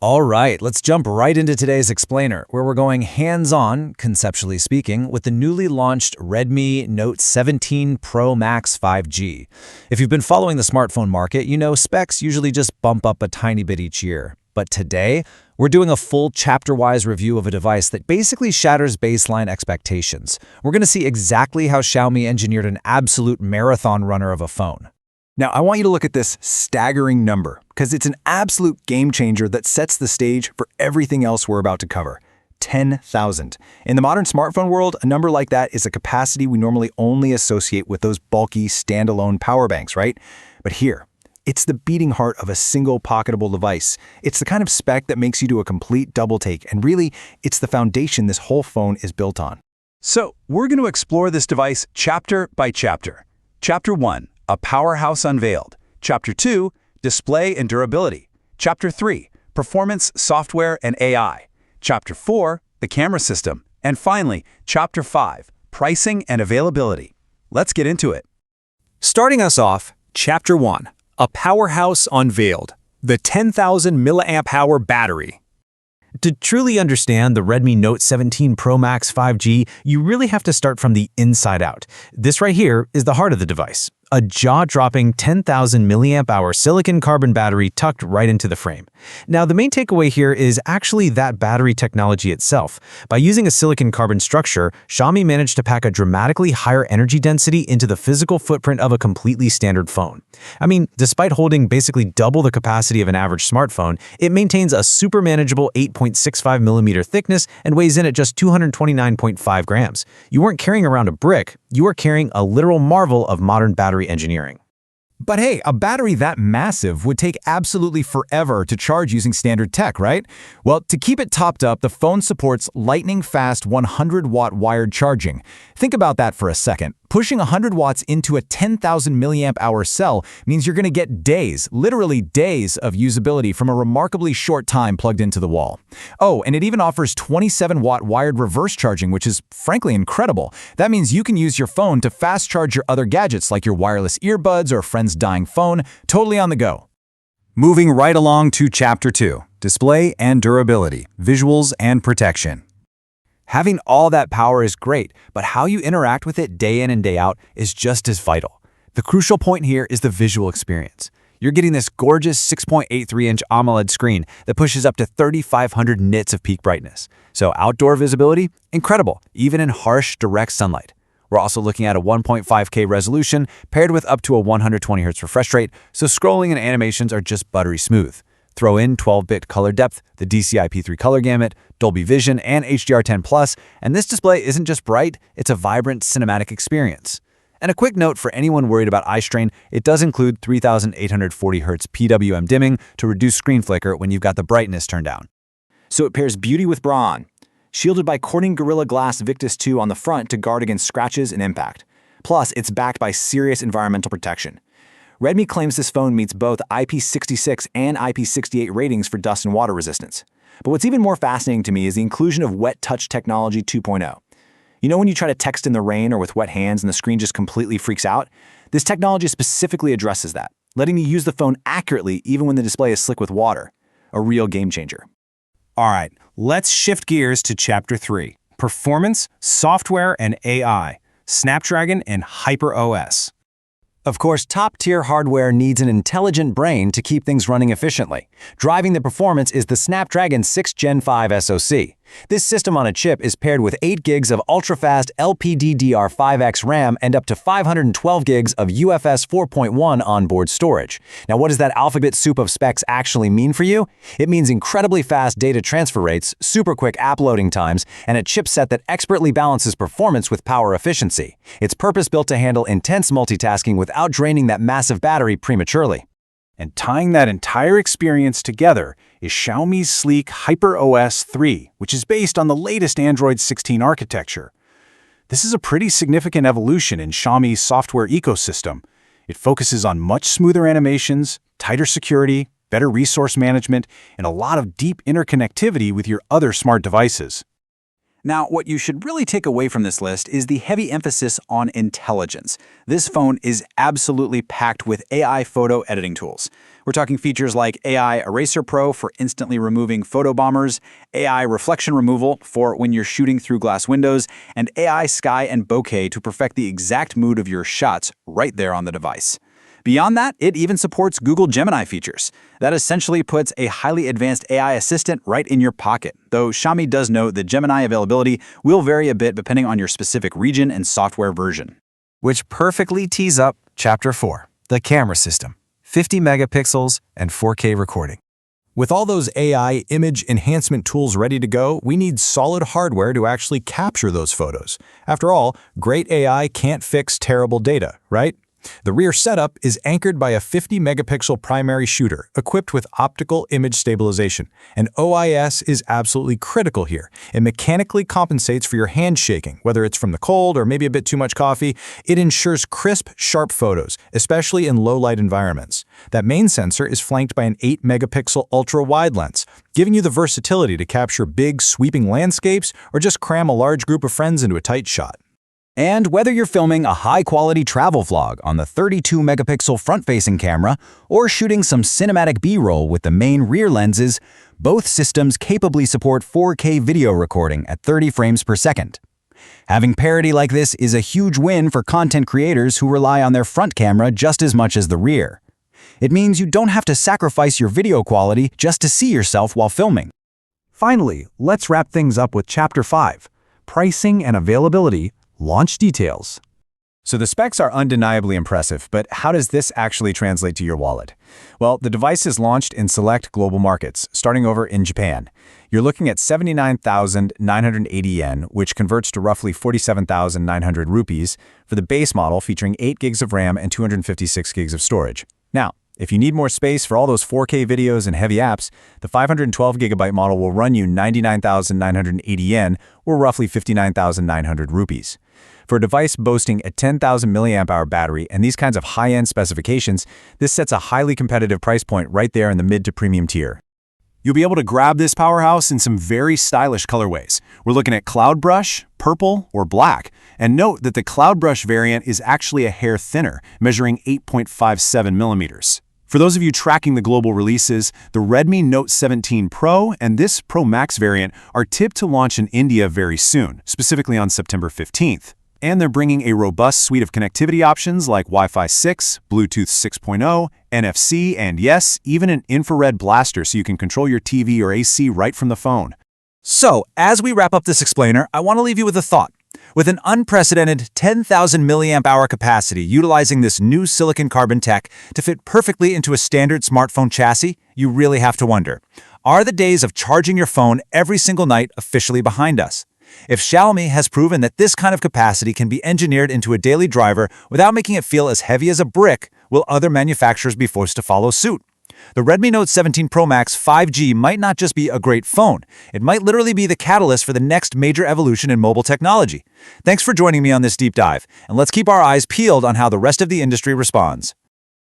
All right, let's jump right into today's explainer, where we're going hands-on, conceptually speaking, with the newly launched Redmi Note 17 Pro Max 5G. If you've been following the smartphone market, you know specs usually just bump up a tiny bit each year. But today, we're doing a full chapter-wise review of a device that basically shatters baseline expectations. We're going to see exactly how Xiaomi engineered an absolute marathon runner of a phone. Now, I want you to look at this staggering number, because it's an absolute game changer that sets the stage for everything else we're about to cover. 10,000. In the modern smartphone world, a number like that is a capacity we normally only associate with those bulky, standalone power banks, right? But here, it's the beating heart of a single pocketable device. It's the kind of spec that makes you do a complete double take, and really, it's the foundation this whole phone is built on. So, we're going to explore this device chapter by chapter. Chapter 1. A Powerhouse Unveiled. Chapter 2, Display and Durability. Chapter 3, Performance, Software, and AI. Chapter 4, the Camera System. And finally, Chapter 5, Pricing and Availability. Let's get into it. Starting us off, Chapter 1, A Powerhouse Unveiled, the 10,000 mAh battery. To truly understand the Redmi Note 17 Pro Max 5G, you really have to start from the inside out. This right here is the heart of the device. A jaw-dropping 10,000 mAh silicon carbon battery tucked right into the frame. Now, the main takeaway here is actually that battery technology itself. By using a silicon carbon structure, Xiaomi managed to pack a dramatically higher energy density into the physical footprint of a completely standard phone. I mean, despite holding basically double the capacity of an average smartphone, it maintains a super manageable 8.65mm thickness and weighs in at just 229.5 grams. You weren't carrying around a brick, you are carrying a literal marvel of modern battery engineering. But hey, a battery that massive would take absolutely forever to charge using standard tech, right? Well, to keep it topped up, the phone supports lightning-fast 100-watt wired charging. Think about that for a second. Pushing 100 watts into a 10,000 mAh cell means you're going to get days, literally days, of usability from a remarkably short time plugged into the wall. Oh, and it even offers 27-watt wired reverse charging, which is frankly incredible. That means you can use your phone to fast charge your other gadgets like your wireless earbuds or a friend's dying phone, totally on the go. Moving right along to Chapter 2, Display and Durability, Visuals and Protection. Having all that power is great, but how you interact with it day in and day out is just as vital. The crucial point here is the visual experience. You're getting this gorgeous 6.83-inch AMOLED screen that pushes up to 3,500 nits of peak brightness. So outdoor visibility, incredible, even in harsh, direct sunlight. We're also looking at a 1.5K resolution paired with up to a 120Hz refresh rate, so scrolling and animations are just buttery smooth. Throw in 12-bit color depth, the DCI-P3 color gamut, Dolby Vision, and HDR10+, and this display isn't just bright, it's a vibrant cinematic experience. And a quick note for anyone worried about eye strain, it does include 3,840Hz PWM dimming to reduce screen flicker when you've got the brightness turned down. So it pairs beauty with brawn, shielded by Corning Gorilla Glass Victus 2 on the front to guard against scratches and impact. Plus, it's backed by serious environmental protection. Redmi claims this phone meets both IP66 and IP68 ratings for dust and water resistance. But what's even more fascinating to me is the inclusion of Wet Touch Technology 2.0. You know when you try to text in the rain or with wet hands and the screen just completely freaks out? This technology specifically addresses that, letting you use the phone accurately even when the display is slick with water. A real game changer. All right, let's shift gears to Chapter 3, Performance, Software, and AI, Snapdragon and HyperOS. Of course, top-tier hardware needs an intelligent brain to keep things running efficiently. Driving the performance is the Snapdragon 6 Gen 5 SoC. This system on a chip is paired with 8 gigs of ultra-fast LPDDR5X RAM and up to 512 gigs of UFS 4.1 onboard storage. Now, what does that alphabet soup of specs actually mean for you? It means incredibly fast data transfer rates, super quick app loading times, and a chipset that expertly balances performance with power efficiency. It's purpose-built to handle intense multitasking without draining that massive battery prematurely. And tying that entire experience together is Xiaomi's sleek HyperOS 3, which is based on the latest Android 16 architecture. This is a pretty significant evolution in Xiaomi's software ecosystem. It focuses on much smoother animations, tighter security, better resource management, and a lot of deep interconnectivity with your other smart devices. Now, what you should really take away from this list is the heavy emphasis on intelligence. This phone is absolutely packed with AI photo editing tools. We're talking features like AI Eraser Pro for instantly removing photo bombers, AI reflection removal for when you're shooting through glass windows, and AI sky and bokeh to perfect the exact mood of your shots right there on the device. Beyond that, it even supports Google Gemini features. That essentially puts a highly advanced AI assistant right in your pocket, though Xiaomi does note that Gemini availability will vary a bit depending on your specific region and software version. Which perfectly tees up Chapter 4, the camera system, 50 megapixels and 4K recording. With all those AI image enhancement tools ready to go, we need solid hardware to actually capture those photos. After all, great AI can't fix terrible data, right? The rear setup is anchored by a 50-megapixel primary shooter equipped with optical image stabilization, and OIS is absolutely critical here. It mechanically compensates for your hand shaking, whether it's from the cold or maybe a bit too much coffee. It ensures crisp, sharp photos, especially in low-light environments. That main sensor is flanked by an 8-megapixel ultra-wide lens, giving you the versatility to capture big, sweeping landscapes or just cram a large group of friends into a tight shot. And whether you're filming a high-quality travel vlog on the 32-megapixel front-facing camera or shooting some cinematic B-roll with the main rear lenses, both systems capably support 4K video recording at 30 frames per second. Having parity like this is a huge win for content creators who rely on their front camera just as much as the rear. It means you don't have to sacrifice your video quality just to see yourself while filming. Finally, let's wrap things up with Chapter 5, Pricing and Availability, Launch Details. So the specs are undeniably impressive, but how does this actually translate to your wallet? Well, the device is launched in select global markets, starting over in Japan. You're looking at 79,980 yen, which converts to roughly 47,900 rupees for the base model featuring 8 gigs of RAM and 256 gigs of storage. Now, if you need more space for all those 4K videos and heavy apps, the 512GB model will run you 99,980 yen, or roughly 59,900 rupees. For a device boasting a 10,000 mAh battery and these kinds of high-end specifications, this sets a highly competitive price point right there in the mid to premium tier. You'll be able to grab this powerhouse in some very stylish colorways. We're looking at Cloud Brush, Purple, or Black. And note that the Cloud Brush variant is actually a hair thinner, measuring 8.57 millimeters. For those of you tracking the global releases, the Redmi Note 17 Pro and this Pro Max variant are tipped to launch in India very soon, specifically on September 15th. And they're bringing a robust suite of connectivity options like Wi-Fi 6, Bluetooth 6.0, NFC, and yes, even an infrared blaster so you can control your TV or AC right from the phone. So, as we wrap up this explainer, I want to leave you with a thought. With an unprecedented 10,000 mAh capacity utilizing this new silicon carbon tech to fit perfectly into a standard smartphone chassis, you really have to wonder, are the days of charging your phone every single night officially behind us? If Xiaomi has proven that this kind of capacity can be engineered into a daily driver without making it feel as heavy as a brick, will other manufacturers be forced to follow suit? The Redmi Note 17 Pro Max 5G might not just be a great phone, it might literally be the catalyst for the next major evolution in mobile technology. Thanks for joining me on this deep dive, and let's keep our eyes peeled on how the rest of the industry responds.